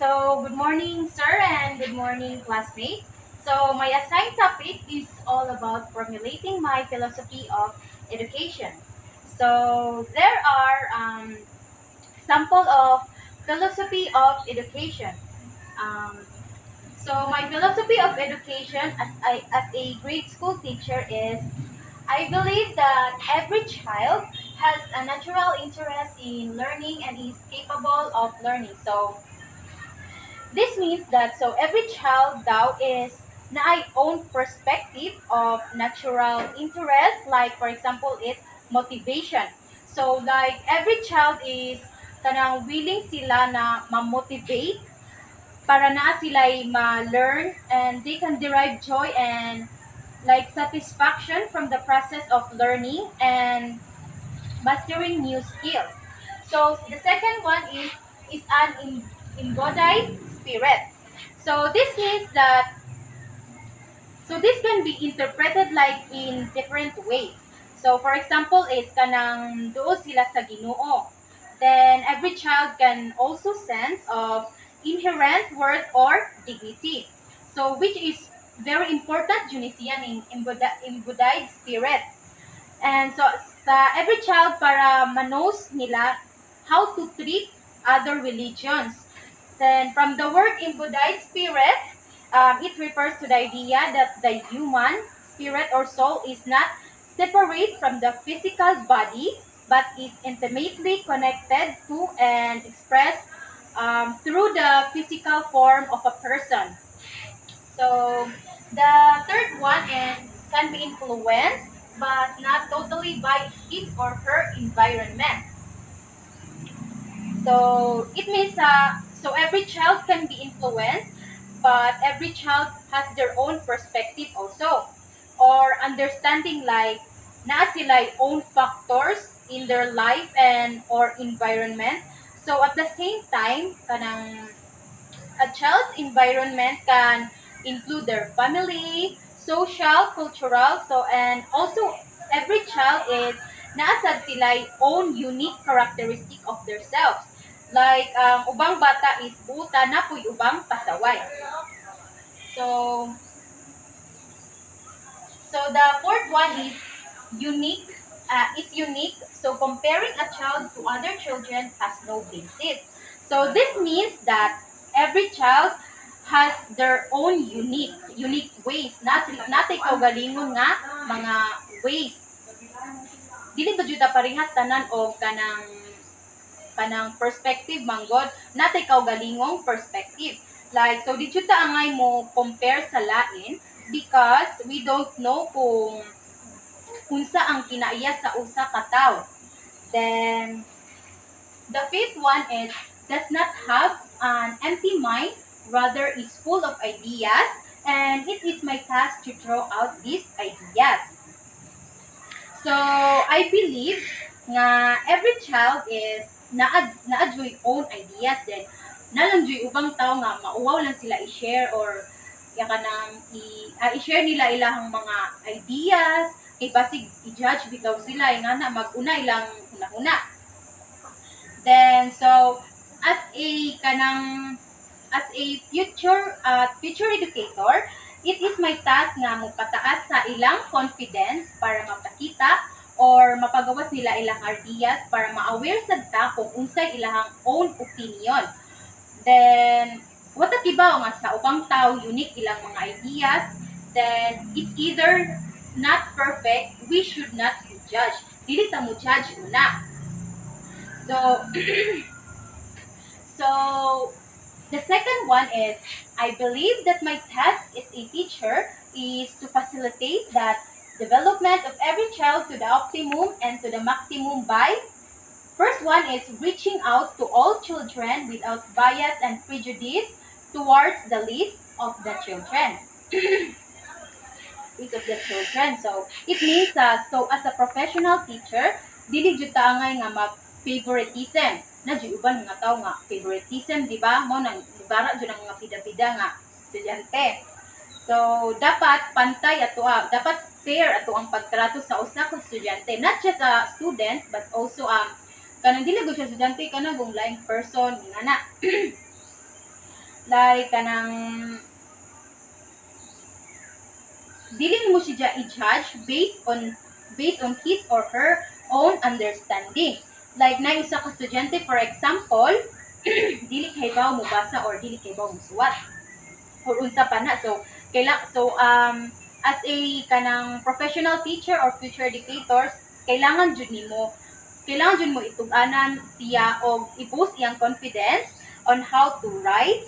So, good morning, sir, and good morning, classmate. So, my assigned topic is all about formulating my philosophy of education. So, there are sample of philosophy of education. Um, so, my philosophy of education as a grade school teacher is I believe that every child has a natural interest in learning and is capable of learning. So, this means that every child daw is na ay own perspective of natural interest, like for example is motivation. So like every child is kanang willing sila na ma-motivate para na sila ma-learn and they can derive joy and like satisfaction from the process of learning and mastering new skills. So the second one is an embodied spirit. So this means that this can be interpreted like in different ways. So for example is kanang duo sila sa Ginoo. Then every child can also sense of inherent worth or dignity. So which is very important Junisian in embodied spirit. And so sa every child para manos nila how to treat other religions. Then from the word embodied spirit, it refers to the idea that the human spirit or soul is not separate from the physical body but is intimately connected to and expressed through the physical form of a person. So the third one is can be influenced but not totally by his or her environment. So it means every child can be influenced, but every child has their own perspective also, or understanding like na sila own factors in their life and or environment. So at the same time, kanang a child's environment can include their family, social, cultural, so and also every child is naasad sila own unique characteristic of themselves. Like ubang bata is buta na puy ubang pasaway. So the fourth one is unique. Is unique. So comparing a child to other children has no basis. So this means that every child has their own unique ways. Natay kaugalingon nga mga ways. Dili ba jud ta parehas tanan og kanang perspective manggod natay kaugalingong perspective. Like so di jud ta angay mo compare sa lain because we don't know kung unsa ang kinaiya sa usa ka tawo. Then the fifth one is does not have an empty mind, rather is full of ideas, and it is my task to draw out these ideas. So I believe nga every child is naadjoy own ideas then nalang ubang tao nga mauwaw lang sila i-share or ya kanang i-share nila ilahang mga ideas kay basig i-judge bitaw sila nga na mag-una ilang una-una. Then so as a kanang as a future educator, it is my task nga magpataas sa ilang confidence para mapakita or mapagawas nila ilang ideas para ma-aware sad ta kung unsay ilang own opinion. Then what kibaw nga sa ubang tao unique ilang mga ideas, then it's either not perfect, we should not be judged. Dili ta mo judge una. So so the second one is I believe that my task as a teacher is to facilitate that development of every child to the optimum and to the maximum by first one is reaching out to all children without bias and prejudice towards the least of the children. Least of the children. So it means so as a professional teacher, dili jud ta angay nga mag favoritism na di uban nga tao nga favoritism, di ba? Mo nang mugara jud ang mga pida-pida nga estudyante. So dapat pantay ato dapat fair ato ang pagtrato sa usa ka estudyante, not just a student but also kanang dili gud siya estudyante kana gong laing person inana. Like kanang dili mo siya i-judge based on his or her own understanding. Like na usa ka estudyante for example, dili kay ba mo basa or dili kay ba mo suwat or unsa pa na. As a kanang professional teacher or future educators, kailangan jud mo itug-anan siya og i-boost iyang confidence on how to write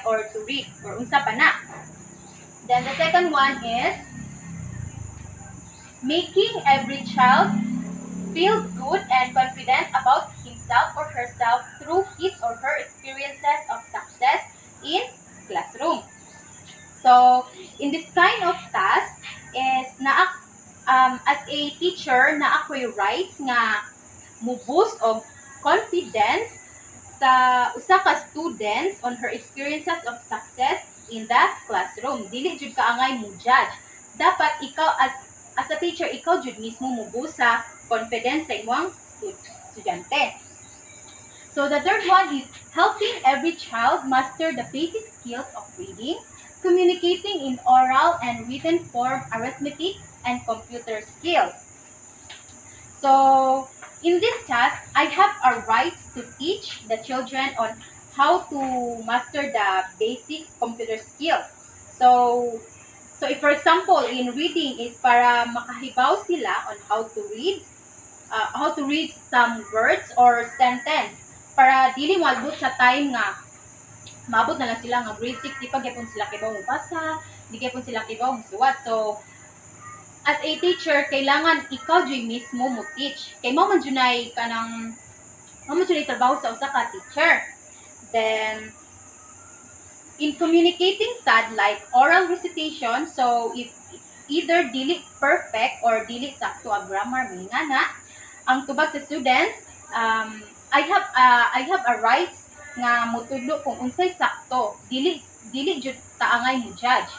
or to read or unsa pa na. Then the second one is making every child feel good and confident about himself or herself through his or her experiences of success in classroom. So, in this kind of task is as a teacher na ako'y rights nga mo boost og confidence sa usa ka students on her experiences of success in the classroom. Dili jud ka angay mo judge. Dapat ikaw as a teacher, ikaw jud mismo mo boost sa confidence sa imong estudyante. So the third one is helping every child master the basic skills of reading, communicating in oral and written form, arithmetic, and computer skills. So in this task, I have a rights to teach the children on how to master the basic computer skills. So if for example, in reading is para makahibaw sila on how to read some words or sentence para dili moabot sa time nga maabot na lang sila nga grade 6 di pa gyapon sila kibaw mo basa, di gyapon sila kibaw mo suwat. So as a teacher, kailangan ikaw jud mismo mo teach. Kay mao man junay kanang trabaho sa usa ka teacher. Then in communicating sad like oral recitation, so if either dili perfect or dili sakto ang grammar mingana, ang tubag sa students, I have a rights nga motudlo kung unsay sakto. Dili jud taangay mo judge.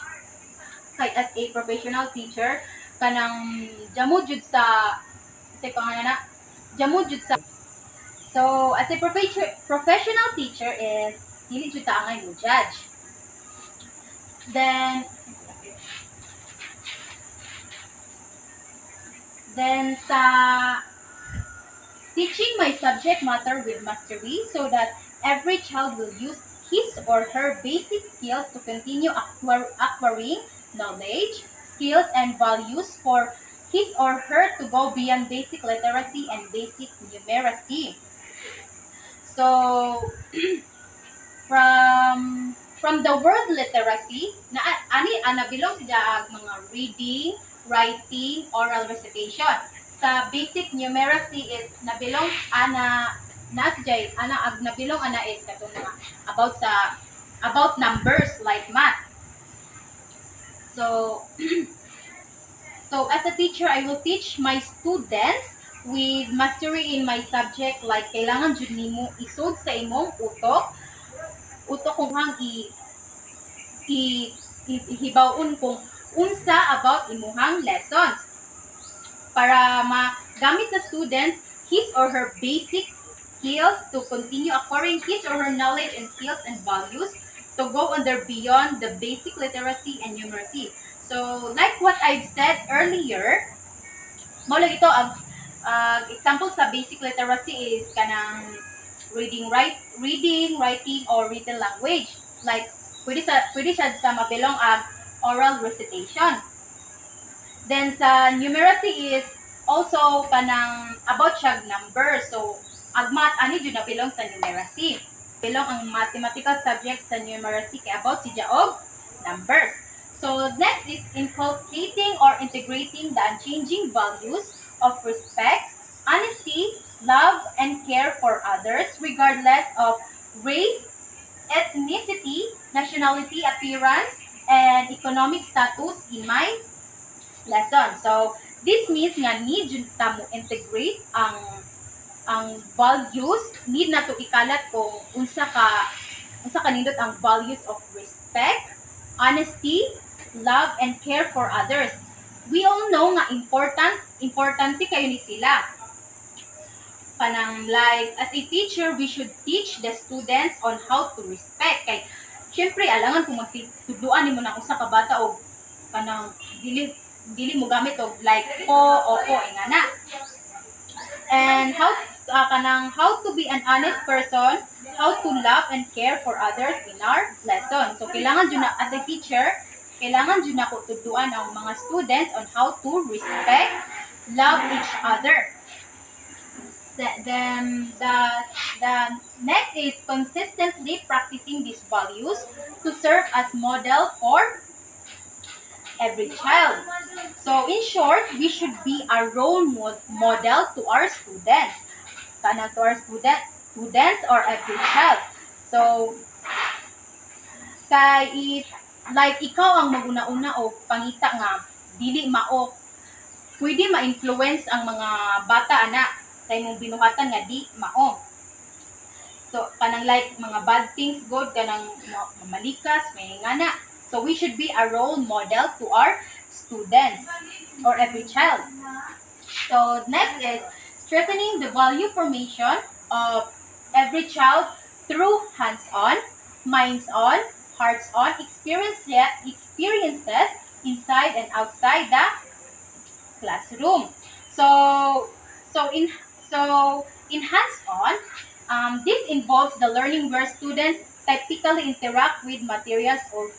Kay as a professional teacher, kanang jamo jud sa pangana jamo jud sa. So as a professional teacher is dili jud taangay mo judge. Then sa teaching my subject matter with mastery so that every child will use his or her basic skills to continue acquiring knowledge, skills, and values for his or her to go beyond basic literacy and basic numeracy. So, from the word literacy, nabilong siya mga reading, writing, oral recitation. Sa basic numeracy is nabilong nabilong is katong mga about numbers like math. So so as a teacher, I will teach my students with mastery in my subject like kailangan jud nimo isud sa imong utok kung hang ihibawon kung unsa about imuhang lessons para magamit sa students his or her basic skills to continue acquiring his or her knowledge and skills and values to go beyond the basic literacy and numeracy. So, like what I've said earlier, maulag ito ang example sa basic literacy is kanang reading, writing, or written language. Like, pwede siya sa mabilong oral recitation. Then sa numeracy is also kanang about siya numbers. So, agmat ani jud na bilong sa numeracy. Bilong ang mathematical subject sa numeracy kay about si og numbers. So next is inculcating or integrating the unchanging values of respect, honesty, love, and care for others regardless of race, ethnicity, nationality, appearance, and economic status in my lesson. So this means nga need jud ta mo integrate ang values, need na to ikalat kung unsa kanindot ang values of respect, honesty, love, and care for others. We all know nga importante kayo ni sila. Kanang like as a teacher, we should teach the students on how to respect. Kay syempre alangan kung magtudluan nimo na usa ka bata og kanang dili dili mo gamit og like po, opo, ingana. And how to be an honest person, how to love and care for others in our lesson. So kailangan jud na as a teacher, kailangan jud na ko tuduan ang mga students on how to respect, love each other. The next is consistently practicing these values to serve as model for every child. So in short, we should be a role model to our students. Kana to our students or every child. So kay if like ikaw ang maguna-una o pangita nga dili mao, pwede ma-influence ang mga bata ana sa imong binuhatan nga di mao. So kanang like mga bad things good kanang mamalikas may ngana. So we should be a role model to our students or every child. So next is strengthening the value formation of every child through hands-on, minds-on, hearts-on experiences inside and outside the classroom. So in in hands-on, this involves the learning where students typically interact with materials or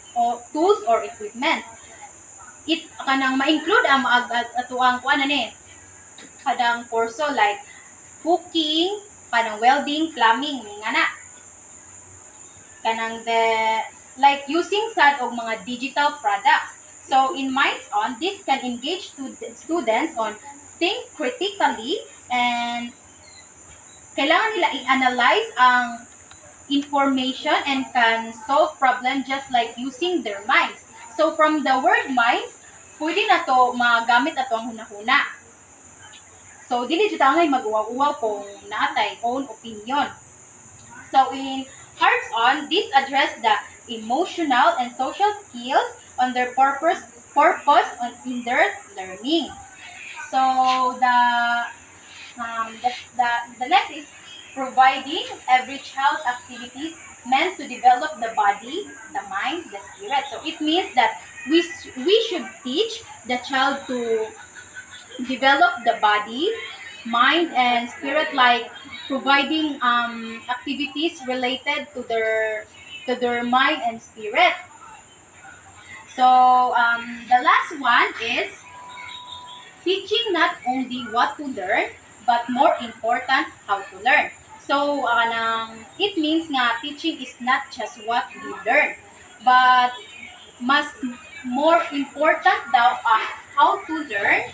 tools or equipment. It kanang ma-include ang atuang kuan ani kadang kurso like cooking, kanang welding, plumbing, ngana. Kanang the like using sad og mga digital products. So in Minds On, this can engage students on think critically and kailangan nila i-analyze ang information and can solve problem just like using their minds. So from the word minds, pwede na to magamit ato ang hunahuna. So dili jud angay mag-uwaw-uwaw kung naatay own opinion. So in Hearts On, this address the emotional and social skills on their purpose in their learning. So the next is providing every child activities meant to develop the body, the mind, the spirit. So it means that we should teach the child to develop the body, mind, and spirit, like providing activities related to their mind and spirit. So the last one is teaching not only what to learn, but more important, how to learn. So, it means nga teaching is not just what we learn, but mas more important daw how to learn.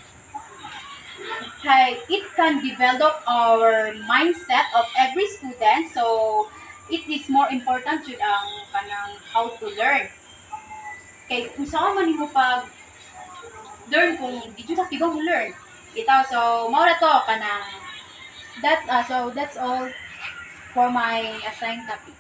Kay it can develop our mindset of every student. So, it is more important jud ang kanang how to learn. Kay kung saan man mo pag learn kung di jud aktibo mo learn. Itaw so mao na to kanang that's all for my assigned topic.